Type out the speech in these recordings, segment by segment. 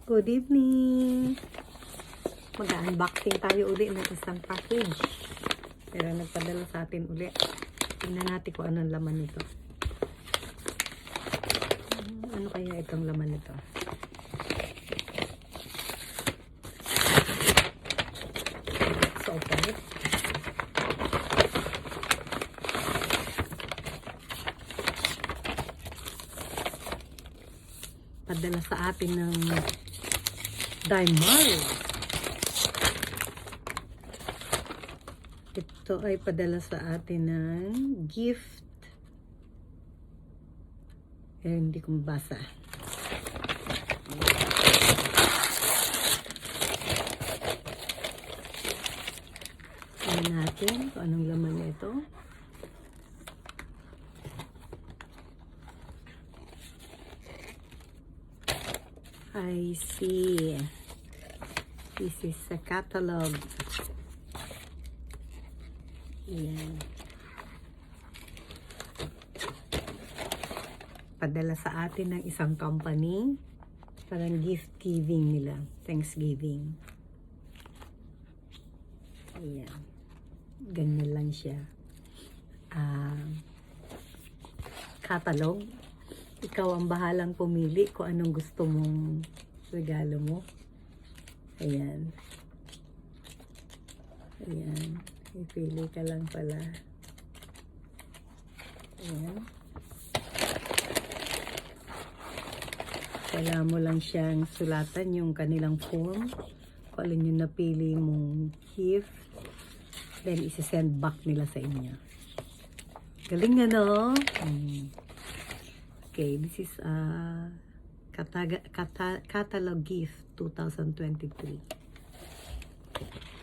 Good evening! Mag-unboxing tayo uli ng isang package. Pero nagpadala sa atin uli. Tingnan natin kung anong laman nito. Ano kaya itong laman nito? Let's open it. Padala sa atin ng Daimar. Ito ay padala sa atin ng gift. Hindi ko mabasa. Tingnan natin kung anong laman nito. I see. This is a catalog. Ayan. Padala sa atin ng isang company. Parang gift giving nila. Thanksgiving. Ayan. Ganyan lang siya. Catalog. Ikaw ang bahalang pumili kung anong gusto mong regalo mo. Ayan. Ayan. Ipili ka lang pala. Ayan. Kailangan mo lang siyang sulatan yung kanilang form. Kung alin yung napili mong gift. Then, isi-send back nila sa inyo. Galing nga, no? Okay, this is catalog gift 2023.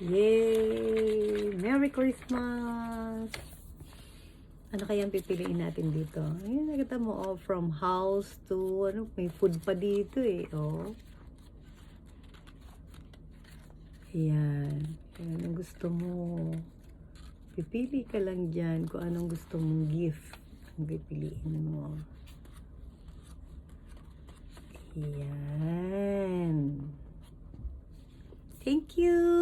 Yay! Merry Christmas! Ano kayang pipiliin natin dito? Ayun, nakita mo, oh, from house to, may food pa dito eh, oh. Ayan. Anong gusto mo? Pipili ka lang dyan kung anong gusto mong gift. Ang pipiliin mo. Ayan. Thank you!